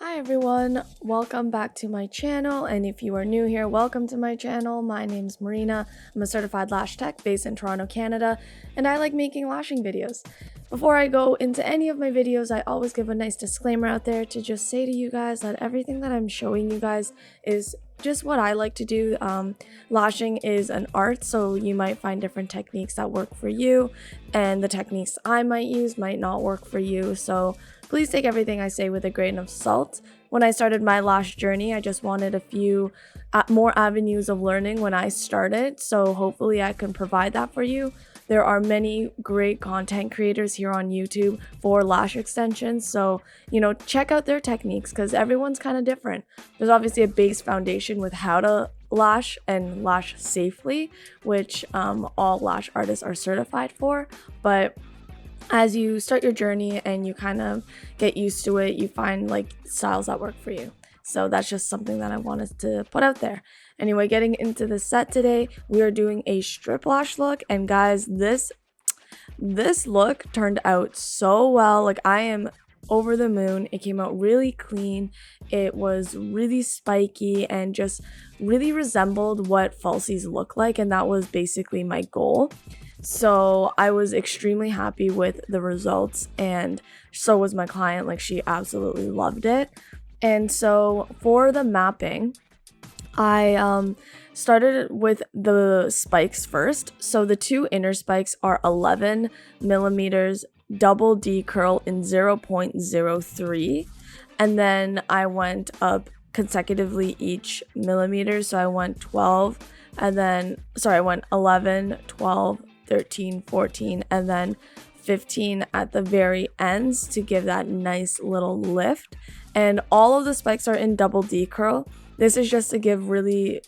Hi everyone, welcome back to my channel, and if you are new here, welcome to my channel. My name's Marina. I'm a certified lash tech based in Toronto, Canada, and I like making lashing videos. Before I go into any of my videos, I always give a nice disclaimer out there to just say to you guys that everything that I'm showing you guys is just what I like to do. Lashing is an art, so you might find different techniques that work for you, and the techniques I might use might not work for you, so please take everything I say with a grain of salt. When I started my lash journey, I just wanted a few more avenues of learning when I started, so hopefully I can provide that for you. There are many great content creators here on YouTube for lash extensions, so check out their techniques because everyone's kind of different. There's obviously a base foundation with how to lash and lash safely, which all lash artists are certified for, but as you start your journey and you kind of get used to it, you find like styles that work for you. So that's just something that I wanted to put out there. Anyway, getting into the set today, we are doing a strip lash look, and guys, this look turned out so well. Like, I am over the moon. It came out really clean. It was really spiky and just really resembled what falsies look like, and that was basically my goal. So I was extremely happy with the results, and so was my client. Like, she absolutely loved it. And so for the mapping, I started with the spikes first. So the two inner spikes are 11 millimeters double D curl in 0.03, and then I went up consecutively each millimeter. So I went 12, and then I went 11, 12, 13, 14, and then 15 at the very ends to give that nice little lift. And all of the spikes are in double D curl. This is just to give really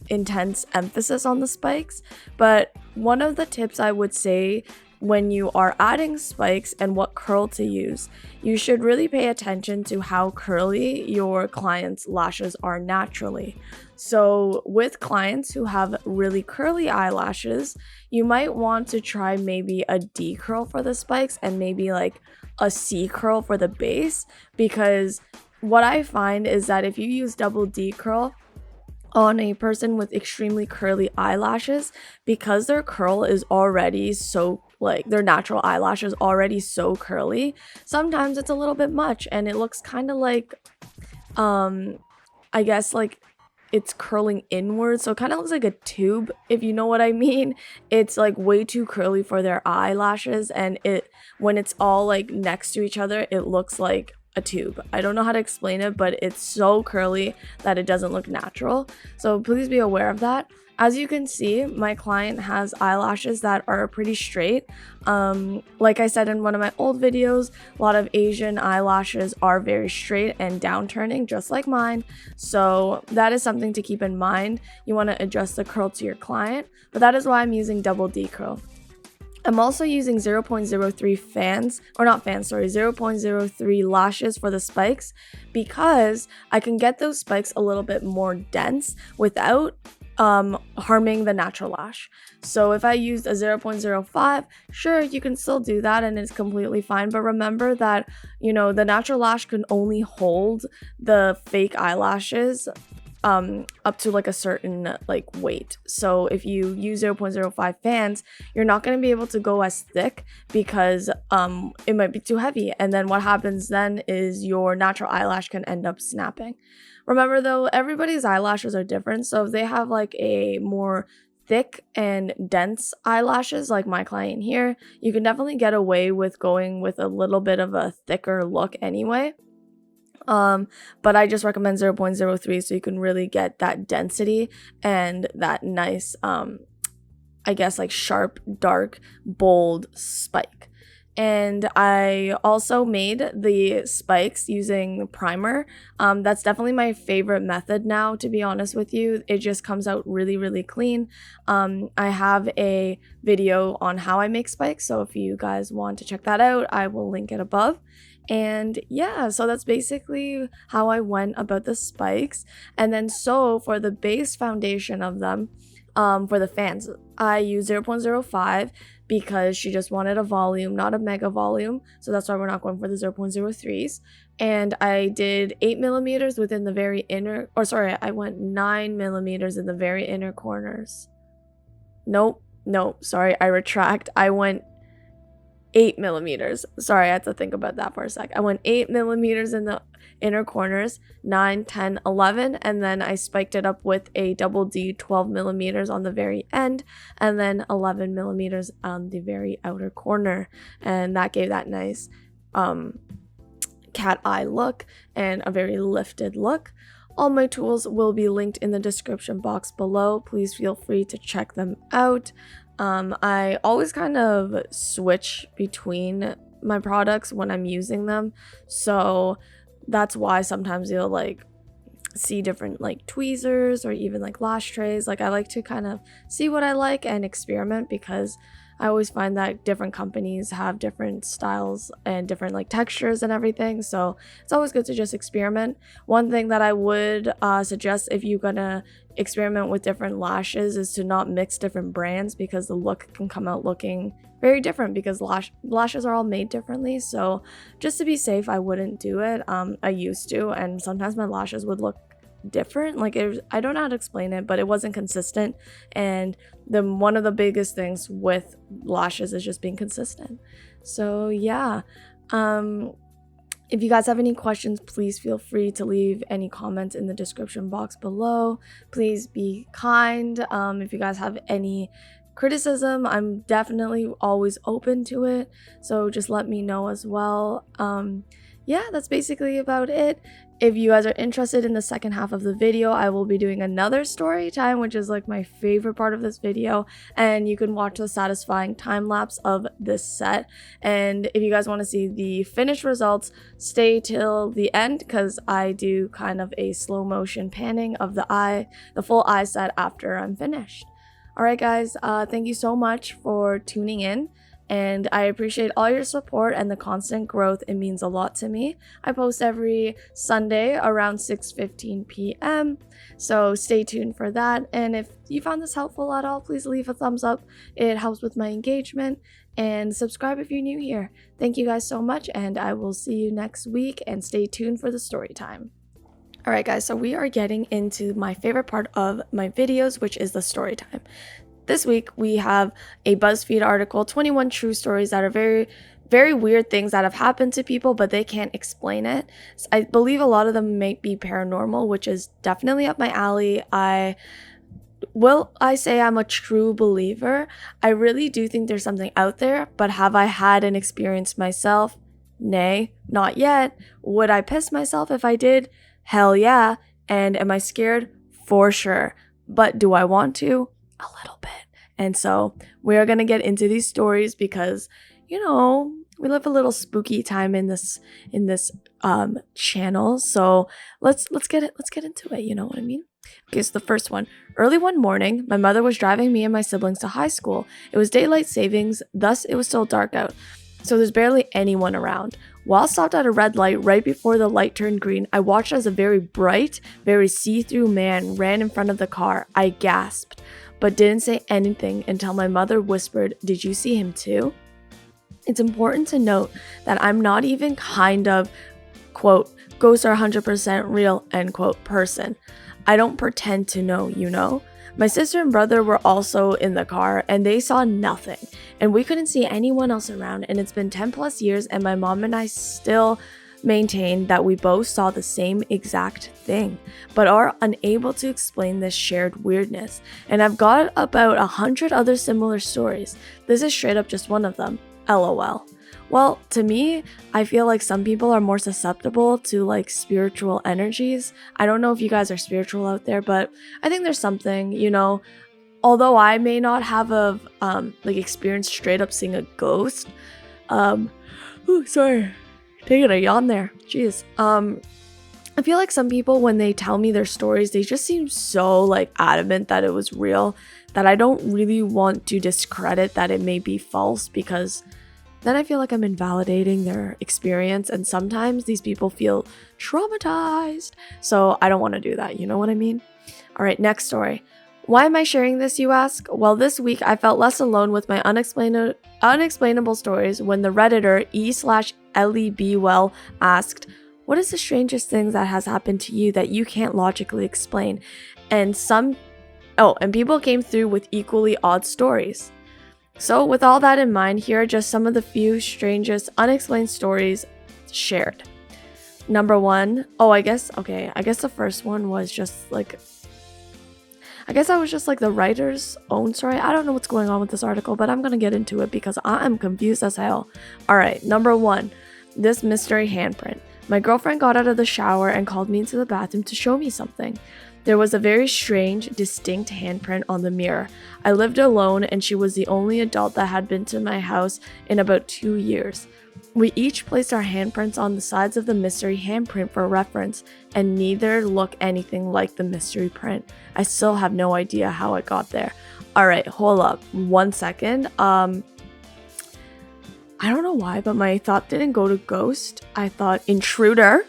intense emphasis on the spikes. But one of the tips I would say when you are adding spikes and what curl to use, you should really pay attention to how curly your clients' lashes are naturally. So with clients who have really curly eyelashes, you might want to try maybe a D curl for the spikes and maybe like a C curl for the base, because what I find is that if you use double D curl on a person with extremely curly eyelashes, because their curl is already so, like, their natural eyelash is already so curly, sometimes it's a little bit much and it looks kind of like I guess like it's curling inwards, so it kind of looks like a tube, if you know what I mean. It's like way too curly for their eyelashes, and when it's all like next to each other, it looks like a tube. I don't know how to explain it, but it's so curly that it doesn't look natural. So please be aware of that. As you can see, my client has eyelashes that are pretty straight. Like I said in one of my old videos, a lot of Asian eyelashes are very straight and downturning, just like mine. So that is something to keep in mind. You want to adjust the curl to your client, but that is why I'm using double D curl. I'm also using 0.03 fans, or not fans, sorry, 0.03 lashes for the spikes, because I can get those spikes a little bit more dense without harming the natural lash. So if I used a 0.05, sure, you can still do that and it's completely fine, but remember that, the natural lash can only hold the fake eyelashes up to like a certain like weight. So if you use 0.05 fans, you're not going to be able to go as thick because it might be too heavy, and then what happens then is your natural eyelash can end up snapping. Remember though, everybody's eyelashes are different, so if they have like a more thick and dense eyelashes like my client here, you can definitely get away with going with a little bit of a thicker look anyway. But I just recommend 0.03 so you can really get that density and that nice, I guess like sharp, dark, bold spike. And I also made the spikes using primer. That's definitely my favorite method now, to be honest with you. It just comes out really, really clean. I have a video on how I make spikes, so if you guys want to check that out, I will link it above. And yeah, so that's basically how I went about the spikes. And then so for the base foundation of them, for the fans, I use 0.05 because she just wanted a volume, not a mega volume. So that's why we're not going for the 0.03s. and I did 8mm within the very inner, or sorry, I went 9mm in the very inner corners. Nope, sorry, I retract. I went 8mm. Sorry, I had to think about that for a sec. I went 8mm in the inner corners, 9, 10, 11, and then I spiked it up with a double D 12mm on the very end, and then 11mm on the very outer corner, and that gave that nice cat eye look and a very lifted look. All my tools will be linked in the description box below. Please feel free to check them out. I always kind of switch between my products when I'm using them, so that's why sometimes you'll like see different like tweezers or even like lash trays. Like, I like to kind of see what I like and experiment, because I always find that different companies have different styles and different like textures and everything, so it's always good to just experiment. One thing that I would suggest if you're gonna experiment with different lashes is to not mix different brands, because the look can come out looking very different, because lashes are all made differently. So just to be safe, I wouldn't do it. I used to, and sometimes my lashes would look different. Like, I don't know how to explain it, but it wasn't consistent, and one of the biggest things with lashes is just being consistent. So yeah, if you guys have any questions, please feel free to leave any comments in the description box below. Please be kind. If you guys have any criticism, I'm definitely always open to it, so just let me know as well. Yeah, that's basically about it. If you guys are interested in the second half of the video, I will be doing another story time, which is like my favorite part of this video, and you can watch the satisfying time lapse of this set. And if you guys want to see the finished results, stay till the end, because I do kind of a slow motion panning of the full eye set after I'm finished. Alright guys, thank you so much for tuning in, and I appreciate all your support and the constant growth. It means a lot to me. I post every Sunday around 6:15 p.m. so stay tuned for that. And if you found this helpful at all, please leave a thumbs up. It helps with my engagement, and subscribe if you're new here. Thank you guys so much, and I will see you next week, and stay tuned for the story time. Alright guys, so we are getting into my favorite part of my videos, which is the story time. This week we have a BuzzFeed article, 21 true stories that are very, very weird things that have happened to people, but they can't explain it. So I believe a lot of them may be paranormal, which is definitely up my alley. I say I'm a true believer. I really do think there's something out there, but have I had an experience myself? Nay, not yet. Would I piss myself if I did? Hell yeah. And am I scared? For sure. But do I want to? A little bit. And so we're gonna get into these stories because, you know, we live a little spooky time in this channel. So let's get into it. You know what I mean? Okay, so the first one. Early one morning, my mother was driving me and my siblings to high school. It was daylight savings, thus it was still dark out, so there's barely anyone around. While stopped at a red light right before the light turned green, I watched as a very bright, very see-through man ran in front of the car. I gasped, but didn't say anything until my mother whispered, "Did you see him too?" It's important to note that I'm not even kind of, quote, ghosts are 100% real, end quote, person. I don't pretend to know, you know? My sister and brother were also in the car, and they saw nothing, and we couldn't see anyone else around, and it's been 10 plus years, and my mom and I still maintain that we both saw the same exact thing, but are unable to explain this shared weirdness. And I've got about 100 other similar stories. This is straight up just one of them. LOL. Well, to me, I feel like some people are more susceptible to like spiritual energies. I don't know if you guys are spiritual out there, but I think there's something, you know, although I may not have a like experience straight up seeing a ghost. Sorry. Taking a yawn there. Jeez. I feel like some people, when they tell me their stories, they just seem so like adamant that it was real that I don't really want to discredit that it may be false, because then I feel like I'm invalidating their experience, and sometimes these people feel traumatized. So I don't want to do that, you know what I mean? All right, next story. Why am I sharing this, you ask? Well, this week I felt less alone with my unexplainable stories when the Redditor E/LEBwell asked, What is the strangest thing that has happened to you that you can't logically explain? And people came through with equally odd stories. So with all that in mind, here are just some of the few strangest unexplained stories shared. Number 1, I guess the first one was just like, I guess that was just like the writer's own story. I don't know what's going on with this article, but I'm gonna get into it because I am confused as hell. Alright, number 1, this mystery handprint. My girlfriend got out of the shower and called me into the bathroom to show me something. There was a very strange, distinct handprint on the mirror. I lived alone and she was the only adult that had been to my house in about 2 years. We each placed our handprints on the sides of the mystery handprint for reference, and neither look anything like the mystery print. I still have no idea how it got there. Alright, hold up 1 second. I don't know why, but my thought didn't go to ghost. I thought intruder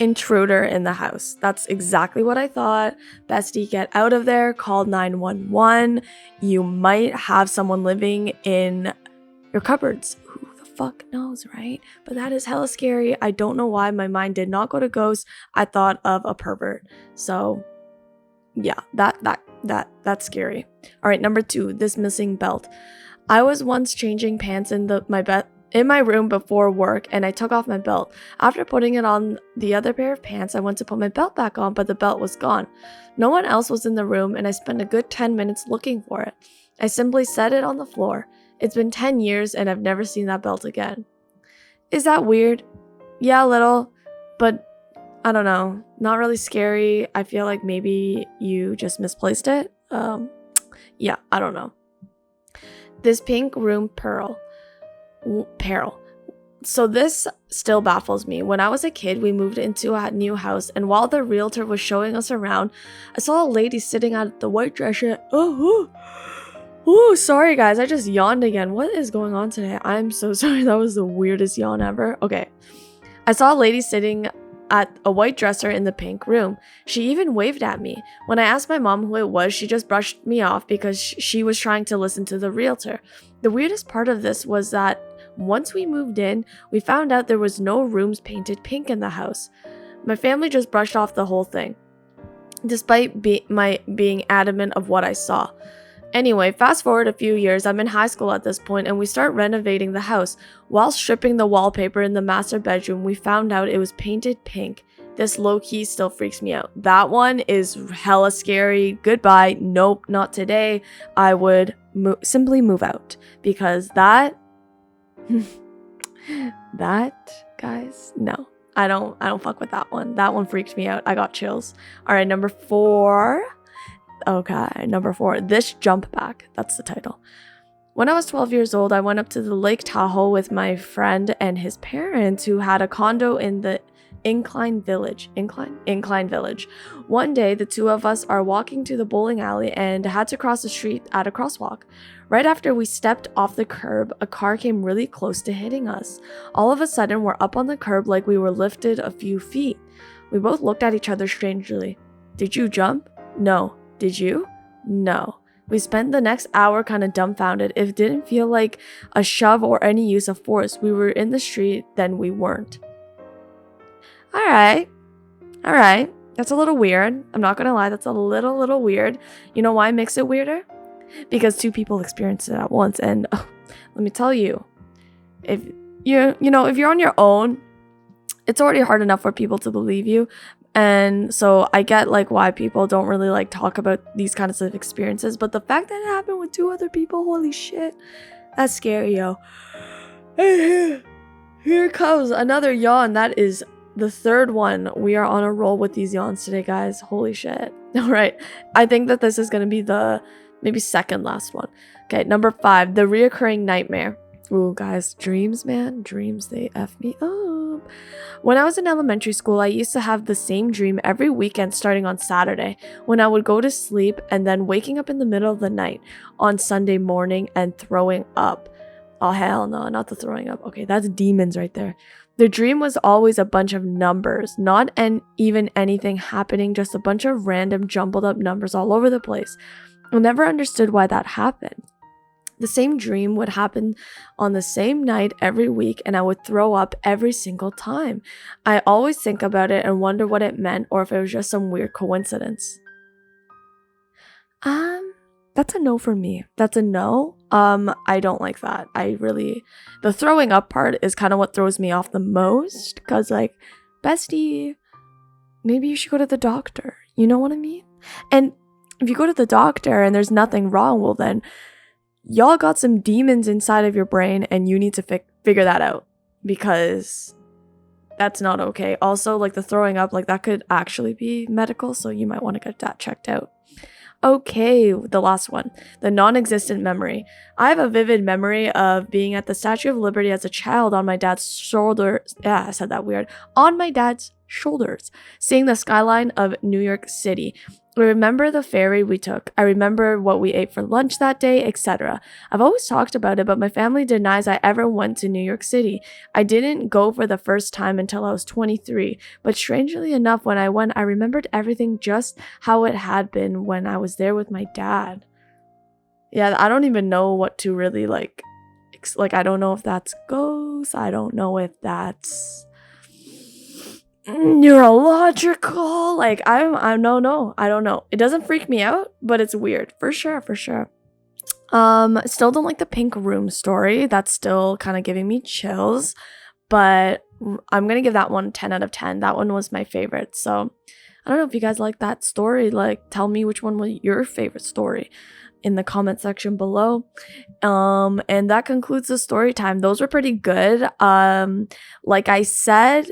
in the house. That's exactly what I thought. Bestie, get out of there. Call 911. You might have someone living in your cupboards. Who the fuck knows, right? But that is hella scary. I don't know why my mind did not go to ghosts. I thought of a pervert. So yeah, that's scary. All right, number 2, this missing belt. I was once changing pants in my room before work, and I took off my belt. After putting it on the other pair of pants, I went to put my belt back on, but the belt was gone. No one else was in the room, and I spent a good 10 minutes looking for it. I simply set it on the floor. It's been 10 years, and I've never seen that belt again. Is that weird? Yeah, a little, but I don't know. Not really scary. I feel like maybe you just misplaced it. Yeah, I don't know. This pink room peril. So this still baffles me. When I was a kid, we moved into a new house, and while the realtor was showing us around, I saw a lady sitting at the white dresser. Sorry guys, I just yawned again. What is going on today? I'm so sorry. That was the weirdest yawn ever. Okay. I saw a lady sitting at a white dresser in the pink room. She even waved at me. When I asked my mom who it was, she just brushed me off because she was trying to listen to the realtor. The weirdest part of this was that once we moved in, we found out there was no rooms painted pink in the house. My family just brushed off the whole thing, despite being adamant of what I saw. Anyway, fast forward a few years, I'm in high school at this point, and we start renovating the house. While stripping the wallpaper in the master bedroom, we found out it was painted pink. This low-key still freaks me out. That one is hella scary. Goodbye. Nope, not today. I would simply move out, because that guys, no. I don't fuck with that one. That one freaked me out. I got chills. All right, number 4. Okay, number 4, this jump back. That's the title. When I was 12 years old, I went up to the Lake Tahoe with my friend and his parents, who had a condo in the Incline Village. One day, the two of us are walking to the bowling alley and had to cross the street at a crosswalk. Right after we stepped off the curb, a car came really close to hitting us. All of a sudden, we're up on the curb like we were lifted a few feet. We both looked at each other strangely. Did you jump? No. Did you? No. We spent the next hour kind of dumbfounded. It didn't feel like a shove or any use of force. We were in the street, then we weren't. Alright. That's a little weird. I'm not gonna lie, that's a little weird. You know why it makes it weirder? Because 2 people experienced it at once, and let me tell you, if you're on your own, it's already hard enough for people to believe you. And so I get like why people don't really like talk about these kinds of experiences, but the fact that it happened with 2 other people, holy shit, that's scary, yo. Here comes another yawn. That is the 3rd one. We are on a roll with these yawns today, guys. Holy shit. All right, I think that this is gonna be the maybe 2nd last one. Okay, number 5, the reoccurring nightmare. Ooh, guys, dreams, man. Dreams, they F me up. When I was in elementary school, I used to have the same dream every weekend starting on Saturday, when I would go to sleep and then waking up in the middle of the night on Sunday morning and throwing up. Oh, hell no, not the throwing up. Okay, that's demons right there. The dream was always a bunch of numbers, not even anything happening, just a bunch of random jumbled up numbers all over the place. I never understood why that happened. The same dream would happen on the same night every week, and I would throw up every single time. I always think about it and wonder what it meant or if it was just some weird coincidence. That's a no for me. That's a no. I don't like that. The throwing up part is kind of what throws me off the most, because like, bestie, maybe you should go to the doctor. You know what I mean? And if you go to the doctor and there's nothing wrong, well then, y'all got some demons inside of your brain and you need to figure that out, because that's not okay. Also, like the throwing up, like that could actually be medical, so you might want to get that checked out. Okay, the last one, the non-existent memory. I have a vivid memory of being at the Statue of Liberty as a child on my dad's shoulder. Yeah, I said that weird. On my dad's shoulders, seeing the skyline of New York City. I remember the ferry we took. I remember what we ate for lunch that day, etc. I've always talked about it, but my family denies I ever went to New York City. I didn't go for the first time until I was 23, but strangely enough, when I went, I remembered everything just how it had been when I was there with my dad. Yeah, I don't even know what to really like, I don't know if that's ghosts. I don't know if that's neurological. Like, I don't know. It doesn't freak me out, but it's weird for sure. Still don't like the pink room story. That's still kind of giving me chills, but I'm gonna give that one 10 out of 10. That one was my favorite. So I don't know if you guys like that story. Like, tell me which one was your favorite story in the comment section below. And that concludes the story time. Those were pretty good. Like I said,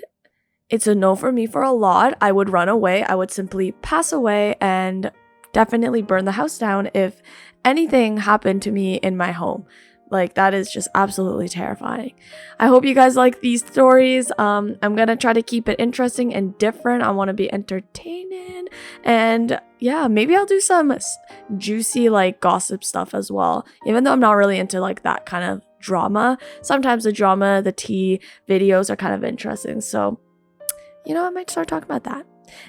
it's a no for me for a lot. I would run away. I would simply pass away and definitely burn the house down if anything happened to me in my home. Like, that is just absolutely terrifying. I hope you guys like these stories. I'm gonna try to keep it interesting and different. I want to be entertaining, and yeah, maybe I'll do some juicy like gossip stuff as well, even though I'm not really into like that kind of drama. Sometimes the tea videos are kind of interesting, so you know, I might start talking about that.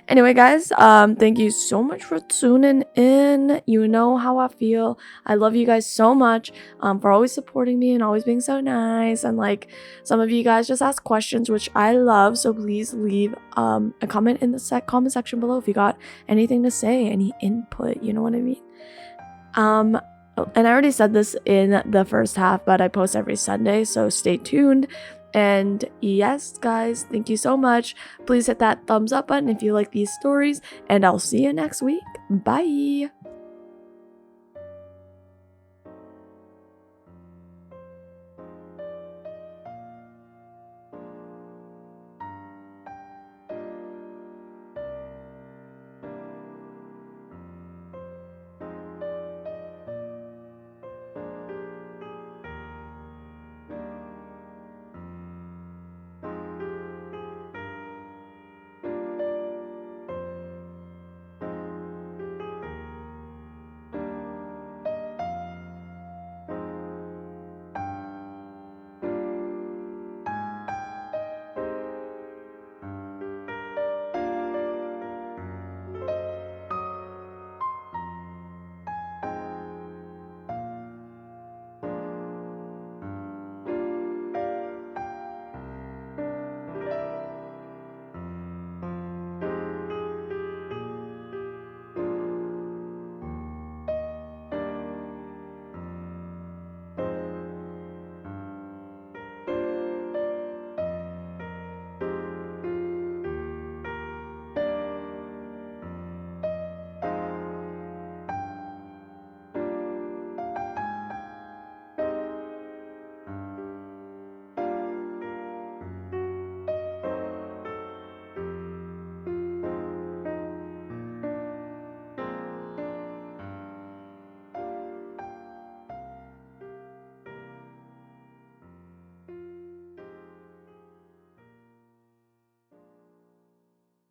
Anyway, guys, thank you so much for tuning in. You know how I feel. I love you guys so much for always supporting me and always being so nice. And like, some of you guys just ask questions, which I love. So please leave a comment in the comment section below if you got anything to say, any input. You know what I mean? And I already said this in the first half, but I post every Sunday, so stay tuned. And yes, guys, thank you so much. Please hit that thumbs up button if you like these stories, and I'll see you next week. Bye.